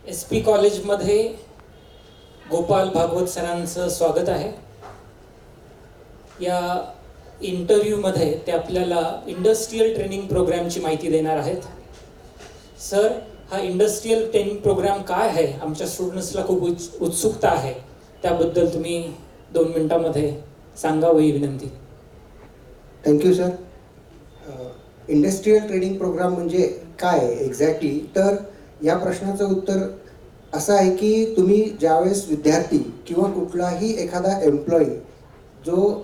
SP कॉलेजमध्ये गोपाल भागवत सरांचं स्वागत आहे. या इंटरव्ह्यूमध्ये ते आपल्याला इंडस्ट्रियल ट्रेनिंग प्रोग्रामची माहिती देणार आहेत. सर, हा इंडस्ट्रियल ट्रेनिंग प्रोग्राम काय आहे, आमच्या स्टुडंट्सला खूप उत्सुकता आहे, त्याबद्दल तुम्ही 2 मिनिटांमध्ये सांगावं ही विनंती. Thank you sir. Industrial training program म्हणजे काय एक्झॅक्टली, तर या प्रश्नाचं उत्तर असं आहे की तुम्ही ज्यावेळेस विद्यार्थी किंवा कुठलाही एखादा एम्प्लॉई जो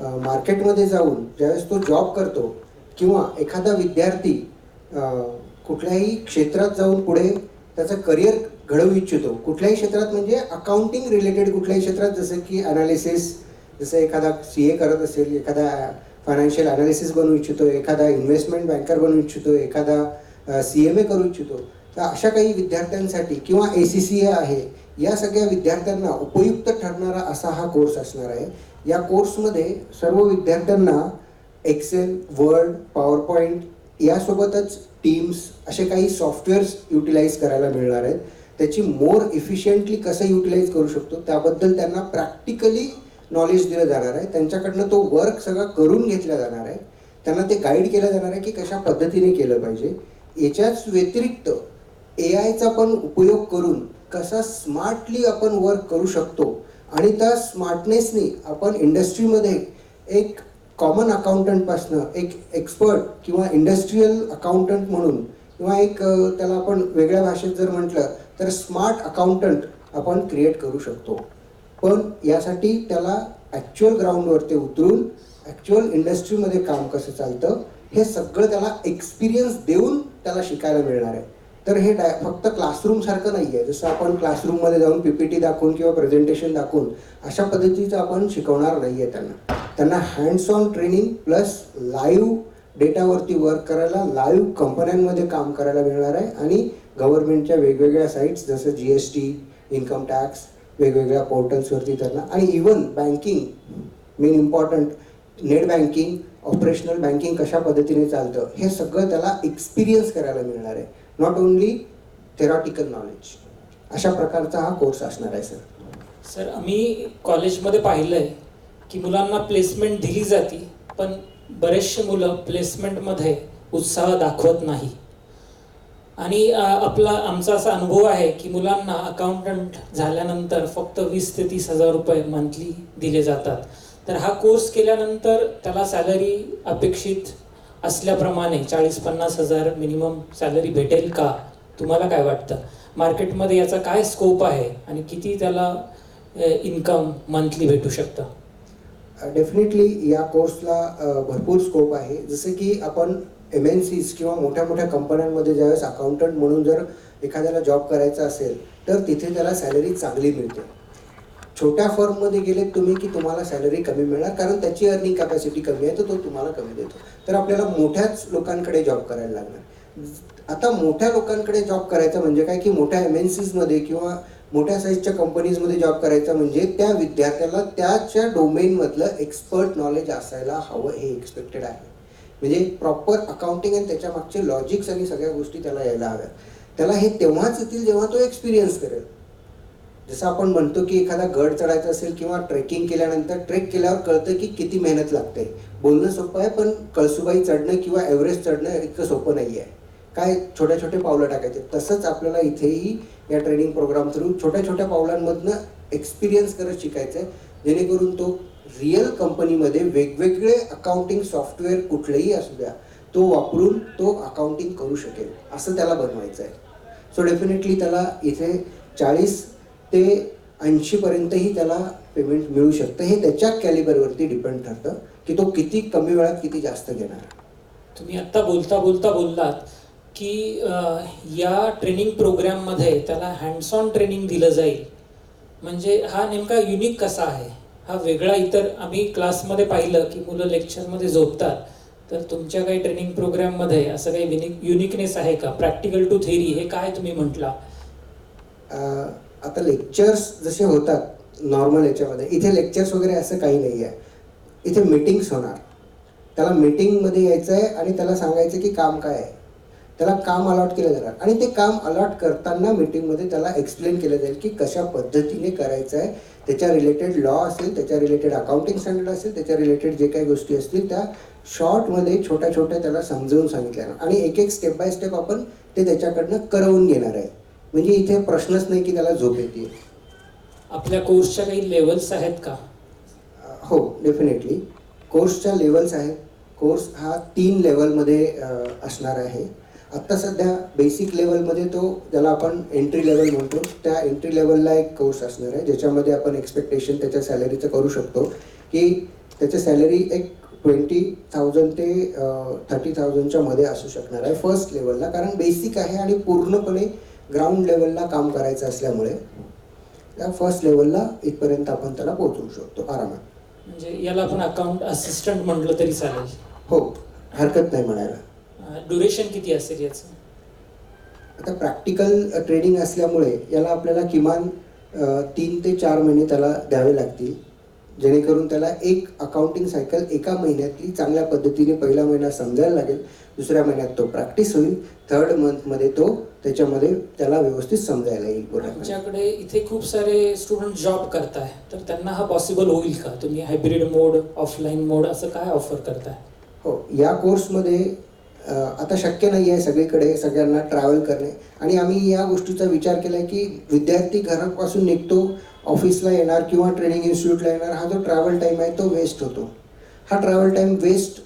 मार्केटमध्ये जाऊन ज्यावेळेस तो जॉब करतो किंवा एखादा विद्यार्थी कुठल्याही क्षेत्रात जाऊन पुढे त्याचं करिअर घडवू इच्छितो, कुठल्याही क्षेत्रात म्हणजे अकाउंटिंग रिलेटेड कुठल्याही क्षेत्रात, जसं की ॲनालिसिस, जसं एखादा CA करत असेल, एखादा फायनान्शियल ॲनालिसिस बनवू इच्छितो, एखादा इन्व्हेस्टमेंट बँकर बनवू इच्छितो, एखादा CMA करू इच्छितो, तर अशा काही विद्यार्थ्यांसाठी किंवा ACCA आहे, या सगळ्या विद्यार्थ्यांना उपयुक्त ठरणारा असा हा कोर्स असणार आहे. या कोर्समध्ये सर्व विद्यार्थ्यांना एक्सेल, वर्ड, पॉवर पॉईंट यासोबतच टीम्स असे काही सॉफ्टवेअर्स युटिलाइज करायला मिळणार आहेत. त्याची मोर इफिशियंटली कसं युटिलाइज करू शकतो त्याबद्दल त्यांना प्रॅक्टिकली नॉलेज दिलं जाणार आहे. त्यांच्याकडनं तो वर्क सगळा करून घेतला जाणार आहे. त्यांना ते गाईड केलं जाणार आहे की कशा पद्धतीने केलं पाहिजे. याच्याच व्यतिरिक्त AIचा पण उपयोग करून कसा स्मार्टली आपण वर्क करू शकतो आणि त्या स्मार्टनेसनी आपण इंडस्ट्रीमध्ये एक कॉमन अकाउंटंटपासनं एक एक्सपर्ट किंवा इंडस्ट्रियल अकाउंटंट म्हणून किंवा एक त्याला आपण वेगळ्या भाषेत जर म्हटलं तर स्मार्ट अकाउंटंट आपण क्रिएट करू शकतो. पण यासाठी त्याला ॲक्च्युअल ग्राउंडवरती उतरून ॲक्च्युअल इंडस्ट्रीमध्ये काम कसं चालतं हे सगळं त्याला एक्सपिरियन्स देऊन त्याला शिकायला मिळणार आहे. तर हे फक्त क्लासरूमसारखं नाही आहे, जसं आपण क्लासरूममध्ये जाऊन PPT दाखवून किंवा प्रेझेंटेशन दाखवून अशा पद्धतीचं आपण शिकवणार नाही आहे. त्यांना hands on training plus live डेटावरती वर्क करायला, लाईव्ह कंपन्यांमध्ये काम करायला मिळणार आहे आणि गव्हर्नमेंटच्या वेगवेगळ्या साईट्स जसं GST, इन्कम टॅक्स, वेगवेगळ्या पोर्टल्सवरती त्यांना, आणि even banking, main important net banking, operational banking कशा पद्धतीने चालतं हे सगळं त्याला एक्सपिरियन्स करायला मिळणार आहे. Not only theoretical knowledge. अशा प्रकारचा हा कोर्स असणार आहे. सर, आम्ही कॉलेजमध्ये पाहिलं आहे की मुलांना प्लेसमेंट दिली जाते, पण बरेचसे मुलं प्लेसमेंटमध्ये उत्साह दाखवत नाही. आणि आमचा असा अनुभव आहे की मुलांना अकाउंटंट झाल्यानंतर फक्त 20 ते 30 हजार रुपये मंथली दिले जातात. तर हा कोर्स केल्यानंतर त्याला सॅलरी अपेक्षित असल्याप्रमाणे 40-50 हजार मिनिमम सॅलरी भेटेल का? तुम्हाला काय वाटतं? मार्केटमध्ये याचा काय स्कोप आहे आणि किती त्याला इन्कम मंथली भेटू शकतं? डेफिनेटली या कोर्सला भरपूर स्कोप आहे. जसं की आपण MNCs किंवा मोठ्या मोठ्या कंपन्यांमध्ये ज्यावेळेस अकाउंटंट म्हणून जर एखाद्याला जॉब करायचा असेल तर तिथे त्याला सॅलरी चांगली मिळते. छोट्या फर्ममध्ये गेलेत तुम्ही की तुम्हाला सॅलरी कमी मिळणार, कारण त्याची अर्निंग कॅपॅसिटी कमी आहे, तर तो तुम्हाला कमी देतो. तर आपल्याला मोठ्याच लोकांकडे जॉब करायला लागणार. आता मोठ्या लोकांकडे जॉब करायचं म्हणजे काय की मोठ्या MNCsमध्ये किंवा मोठ्या साईजच्या कंपनीजमध्ये जॉब करायचा म्हणजे त्या विद्यार्थ्याला त्याच्या डोमेनमधलं एक्सपर्ट नॉलेज असायला हवं, हे एक्सपेक्टेड आहे. म्हणजे प्रॉपर अकाउंटिंग आणि त्याच्या मागचे लॉजिक्स आणि सगळ्या गोष्टी त्याला यायला हव्या. त्याला हे तेव्हाच येतील जेव्हा तो एक्सपिरियन्स करेल. जसं आपण म्हणतो की एखादा गड चढायचा असेल किंवा ट्रेकिंग केल्यानंतर ट्रेक केल्यावर कळतं की किती मेहनत लागते. बोलणं सोपं आहे, पण कळसुबाई चढणं किंवा एव्हरेस्ट चढणं इतकं सोपं नाही आहे. काय छोट्या छोटे पावलं टाकायचे. तसंच आपल्याला इथेही या ट्रेनिंग प्रोग्राम थ्रू छोट्या छोट्या पावलांमधनं एक्सपिरियन्स करत शिकायचं आहे, जेणेकरून तो रिअल कंपनीमध्ये वेगवेगळे अकाउंटिंग सॉफ्टवेअर कुठलेही असू द्या तो वापरून तो अकाउंटिंग करू शकेल असं त्याला बनवायचं आहे. सो डेफिनेटली त्याला इथे 40 ते 80 पर्यंतही त्याला पेमेंट मिळू शकतं. हे त्याच्या कॅलिबरवरती डिपेंड ठरतं की तो किती कमी वेळात किती जास्त घेणार. तुम्ही आत्ता बोलता बोललात की या ट्रेनिंग प्रोग्राममध्ये त्याला हँड्स ऑन ट्रेनिंग दिलं जाईल. म्हणजे हा नेमका युनिक कसा आहे? हा वेगळा, इतर आम्ही क्लासमध्ये पाहिलं की मुलं लेक्चरमध्ये झोपतात, तर तुमच्या काही ट्रेनिंग प्रोग्राममध्ये असं काही युनिकनेस आहे का? प्रॅक्टिकल टू थेरी हे काय तुम्ही म्हटला? आता लेक्चर्स जसे होतात नॉर्मल याच्यामध्ये, इथे लेक्चर्स वगैरे असं काही नाही आहे. इथे मीटिंग्स होणार. त्याला मीटिंगमध्ये यायचं आहे आणि त्याला सांगायचं की काम काय आहे. त्याला काम अलॉट केलं जाणार आणि ते काम अलॉट करताना मीटिंगमध्ये त्याला एक्सप्लेन केलं जाईल की कशा पद्धतीने करायचं आहे. त्याच्या रिलेटेड लॉ असेल, त्याच्या रिलेटेड अकाउंटिंग स्टँडर्ड असेल, त्याच्या रिलेटेड जे काही गोष्टी असतील त्या शॉर्टमध्ये छोट्या छोट्या त्याला समजावून सांगितल्या आणि एक एक स्टेप बाय स्टेप आपण ते त्याच्याकडनं करवून घेणार आहे. म्हणजे इथे प्रश्नच नाही की त्याला झोप येते. आपल्या कोर्सच्या काही लेवल्स आहेत का? हो, डेफिनेटली कोर्सच्या लेवल्स आहेत. कोर्स हा 3 लेवलमध्ये असणार आहे. आत्ता सध्या बेसिक लेवलमध्ये तो ज्याला आपण एंट्री लेवल म्हणतो त्या एंट्री लेवलला एक कोर्स असणार आहे ज्याच्यामध्ये आपण एक्सपेक्टेशन त्याच्या सॅलरीचं करू शकतो की त्याचं सॅलरी एक 20,000 ते 30,000च्या मध्ये असू शकणार आहे फर्स्ट लेवलला, कारण बेसिक आहे आणि पूर्णपणे ग्राउंड लेवलला काम करायचं असल्यामुळे त्या फर्स्ट लेवलला इथपर्यंत आपण त्याला पोहोचवू शकतो आरामात. म्हणजे याला आपण अकाउंट असिस्टंट म्हटलं तरी चालेल? हो, हरकत नाही म्हणायला. ड्युरेशन किती असेल याचं? आता प्रॅक्टिकल ट्रेनिंग असल्यामुळे याला आपल्याला किमान 3 ते 4 महिने त्याला द्यावे लागतील, जेणेकरून त्याला एक अकाउंटिंग सायकल एका महिन्यातली चांगल्या पद्धतीने पहिला महिना समजायला लागेल, दुसऱ्या महिन्यात तो प्रॅक्टिस होईल, थर्ड मंथमध्ये तो त्याच्यामध्ये त्याला व्यवस्थित समजायला येईल पूर्ण. आमच्याकडे इथे खूप सारे स्टुडंट जॉब करताय, तर त्यांना हा पॉसिबल होईल का? तुम्ही हायब्रिड मोड, ऑफलाईन मोड असं काय ऑफर करताय? हो, या कोर्समध्ये आता शक्य नाही आहे सगळीकडे सगळ्यांना ट्रॅव्हल करणे आणि आम्ही या गोष्टीचा विचार केला आहे की विद्यार्थी घरापासून निघतो, ऑफिसला येणार किंवा ट्रेनिंग इन्स्टिट्यूटला येणार, हा जो ट्रॅव्हल टाईम आहे तो वेस्ट होतो. हा ट्रॅव्हल टाईम वेस्ट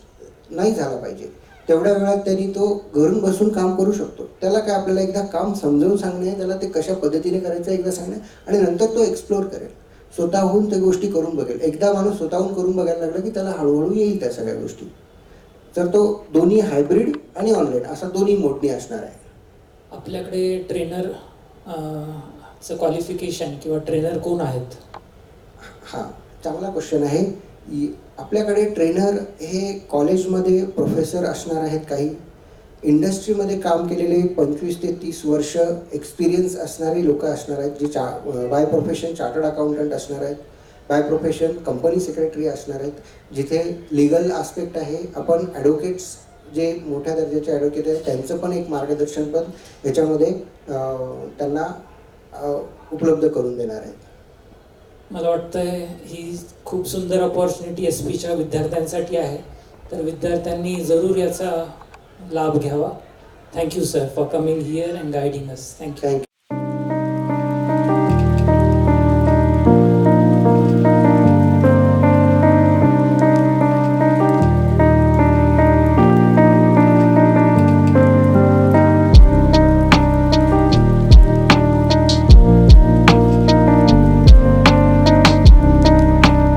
नाही झाला पाहिजे. तेवढ्या वेळात त्यांनी तो घरून बसून काम करू शकतो. त्याला काय आपल्याला एकदा काम समजावून सांगणे, त्याला ते कशा पद्धतीने करायचं एकदा सांगणे आणि नंतर तो एक्सप्लोर करेल, स्वतःहून त्या गोष्टी करून बघेल. एकदा माणूस स्वतःहून करून बघायला लागला की त्याला हळूहळू येईल त्या सगळ्या गोष्टी. तर तो दोन्ही हायब्रिड आणि ऑनलाईन असा दोन्ही मोडणी असणार आहे. आपल्याकडे ट्रेनर चं क्वालिफिकेशन किंवा ट्रेनर कोण आहेत? हां, चांगला क्वेश्चन आहे. आपल्याकडे ट्रेनर हे कॉलेजमध्ये प्रोफेसर असणार आहेत, काही इंडस्ट्रीमध्ये काम केलेले 25 ते 30 वर्ष एक्सपिरियन्स असणारी लोक असणार आहेत, जे बाय प्रोफेशन चार्टर्ड अकाउंटंट असणार आहेत, बाय प्रोफेशन कंपनी सेक्रेटरी असणार आहेत, जिथे लिगल आस्पेक्ट आहे. आपण ॲडव्होकेट्स जे मोठ्या दर्जाचे ॲडव्होकेट आहेत त्यांचं पण एक मार्गदर्शन पण याच्यामध्ये त्यांना उपलब्ध करून देणार आहेत. मला वाटतं ही खूप सुंदर अपॉर्च्युनिटी एस पीच्या विद्यार्थ्यांसाठी आहे, तर विद्यार्थ्यांनी जरूर याचा लाभ घ्यावा. Thank you sir for coming here and guiding us. Thank you.